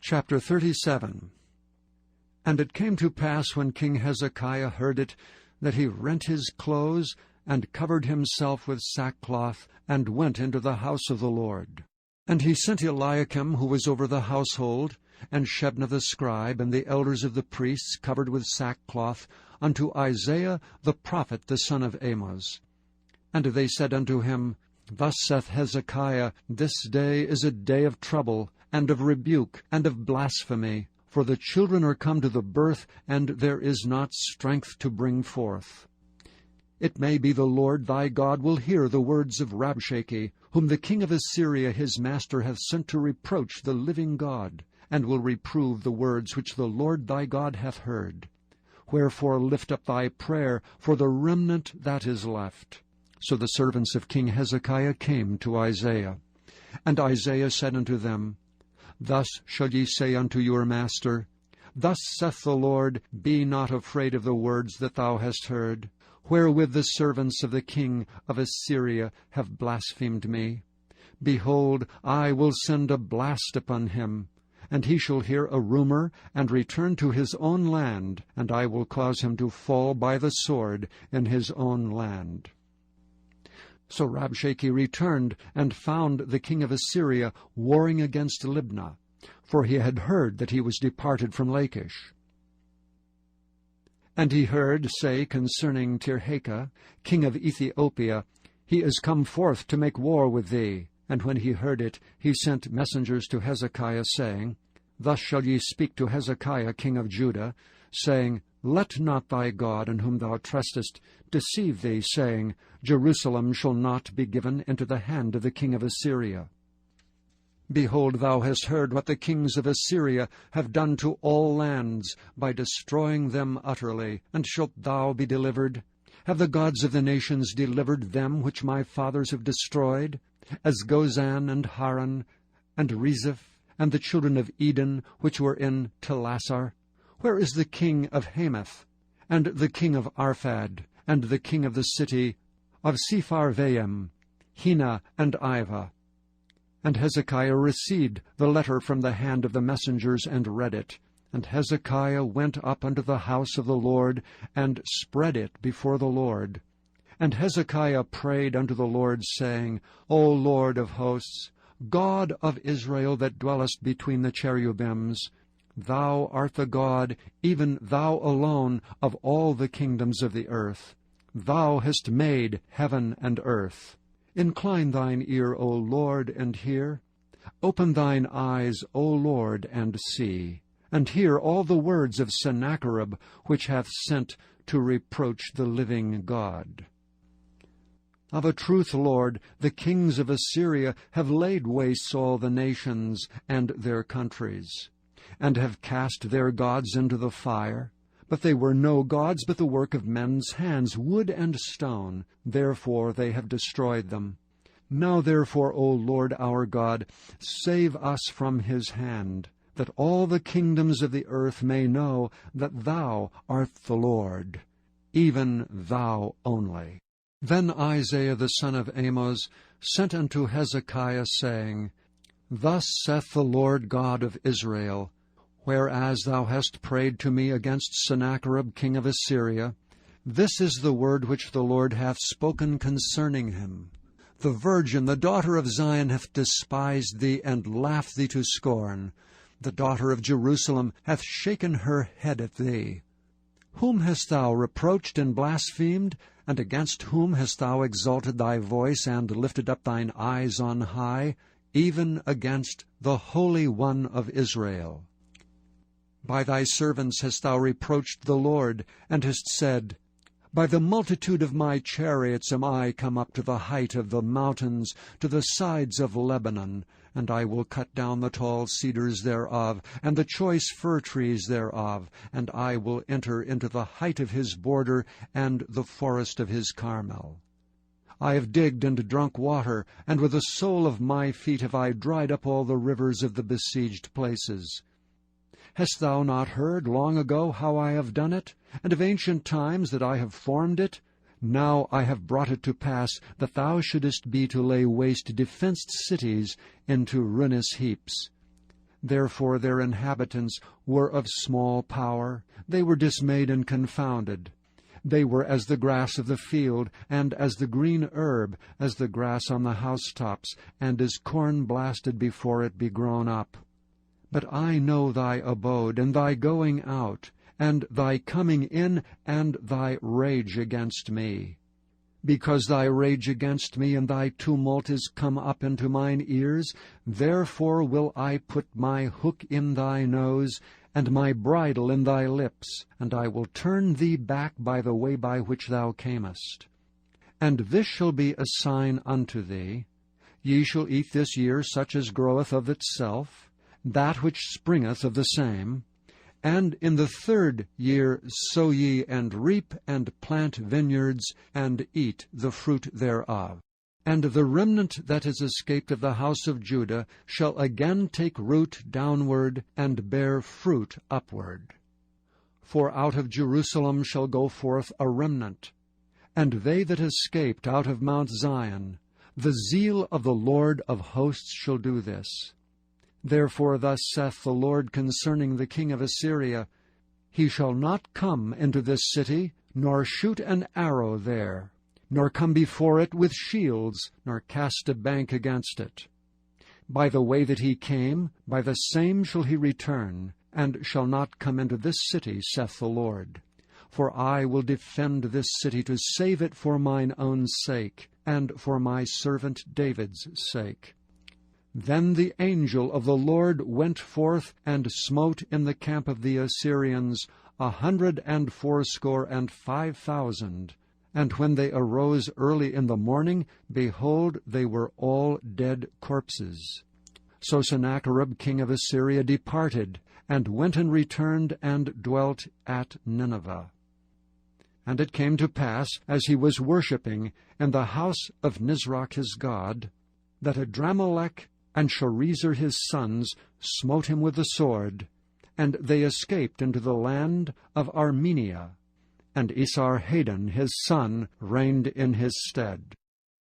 Chapter 37. And it came to pass, when King Hezekiah heard it, that he rent his clothes, and covered himself with sackcloth, and went into the house of the Lord. And he sent Eliakim, who was over the household, and Shebna the scribe, and the elders of the priests, covered with sackcloth, unto Isaiah the prophet, the son of Amoz. And they said unto him, Thus saith Hezekiah, This day is a day of trouble, and of rebuke, and of blasphemy, for the children are come to the birth, and there is not strength to bring forth. It may be the Lord thy God will hear the words of Rabshakeh, whom the king of Assyria his master hath sent to reproach the living God, and will reprove the words which the Lord thy God hath heard. Wherefore lift up thy prayer for the remnant that is left. So the servants of King Hezekiah came to Isaiah. And Isaiah said unto them, Thus shall ye say unto your master, Thus saith the Lord, Be not afraid of the words that thou hast heard, wherewith the servants of the king of Assyria have blasphemed me. Behold, I will send a blast upon him, and he shall hear a rumor, and return to his own land, and I will cause him to fall by the sword in his own land. So Rabshakeh returned, and found the king of Assyria warring against Libnah, for he had heard that he was departed from Lachish. And he heard say concerning Tirhakah, king of Ethiopia, He is come forth to make war with thee. And when he heard it, he sent messengers to Hezekiah, saying, Thus shall ye speak to Hezekiah king of Judah, saying, Let not thy God, in whom thou trustest, deceive thee, saying, Jerusalem shall not be given into the hand of the king of Assyria. Behold, thou hast heard what the kings of Assyria have done to all lands, by destroying them utterly. And shalt thou be delivered? Have the gods of the nations delivered them which my fathers have destroyed, as Gozan and Haran, and Rezeph, and the children of Eden, which were in Telassar? Where is the king of Hamath, and the king of Arphad, and the king of the city of Sepharvaim, Hena and Ivah? And Hezekiah received the letter from the hand of the messengers, and read it. And Hezekiah went up unto the house of the Lord, and spread it before the Lord. And Hezekiah prayed unto the Lord, saying, O Lord of hosts, God of Israel, that dwellest between the cherubims, Thou art the God, even Thou alone, of all the kingdoms of the earth. Thou hast made heaven and earth. Incline thine ear, O Lord, and hear. Open thine eyes, O Lord, and see. And hear all the words of Sennacherib, which hath sent to reproach the living God. Of a truth, Lord, the kings of Assyria have laid waste all the nations and their countries, and have cast their gods into the fire. But they were no gods, but the work of men's hands, wood and stone. Therefore they have destroyed them. Now therefore, O Lord our God, save us from his hand, that all the kingdoms of the earth may know that Thou art the Lord, even Thou only. Then Isaiah the son of Amoz sent unto Hezekiah, saying, Thus saith the Lord God of Israel, Whereas thou hast prayed to me against Sennacherib king of Assyria, this is the word which the Lord hath spoken concerning him. The virgin, the daughter of Zion, hath despised thee, and laughed thee to scorn. The daughter of Jerusalem hath shaken her head at thee. Whom hast thou reproached and blasphemed? And against whom hast thou exalted thy voice, and lifted up thine eyes on high? Even against the Holy One of Israel. By thy servants hast thou reproached the Lord, and hast said, By the multitude of my chariots am I come up to the height of the mountains, to the sides of Lebanon, and I will cut down the tall cedars thereof, and the choice fir trees thereof, and I will enter into the height of his border, and the forest of his Carmel. I have digged and drunk water, and with the sole of my feet have I dried up all the rivers of the besieged places. Hast thou not heard long ago how I have done it, and of ancient times that I have formed it? Now I have brought it to pass that thou shouldest be to lay waste defenced cities into ruinous heaps. Therefore their inhabitants were of small power, they were dismayed and confounded. They were as the grass of the field, and as the green herb, as the grass on the housetops, and as corn blasted before it be grown up. But I know thy abode, and thy going out, and thy coming in, and thy rage against me. Because thy rage against me and thy tumult is come up into mine ears, therefore will I put my hook in thy nose, and my bridle in thy lips, and I will turn thee back by the way by which thou camest. And this shall be a sign unto thee: ye shall eat this year such as groweth of itself, that which springeth of the same. And in the 3rd year sow ye, and reap, and plant vineyards, and eat the fruit thereof. And the remnant that is escaped of the house of Judah shall again take root downward, and bear fruit upward. For out of Jerusalem shall go forth a remnant, and they that escaped out of Mount Zion. The zeal of the Lord of hosts shall do this. Therefore thus saith the Lord concerning the king of Assyria, He shall not come into this city, nor shoot an arrow there, nor come before it with shields, nor cast a bank against it. By the way that he came, by the same shall he return, and shall not come into this city, saith the Lord. For I will defend this city to save it for mine own sake, and for my servant David's sake. Then the angel of the Lord went forth, and smote in the camp of the Assyrians 185,000. And when they arose early in the morning, behold, they were all dead corpses. So Sennacherib king of Assyria departed, and went and returned, and dwelt at Nineveh. And it came to pass, as he was worshipping in the house of Nisroch his god, that Adramelech and Sharezer his sons smote him with the sword, and they escaped into the land of Armenia, and Esarhaddon his son reigned in his stead.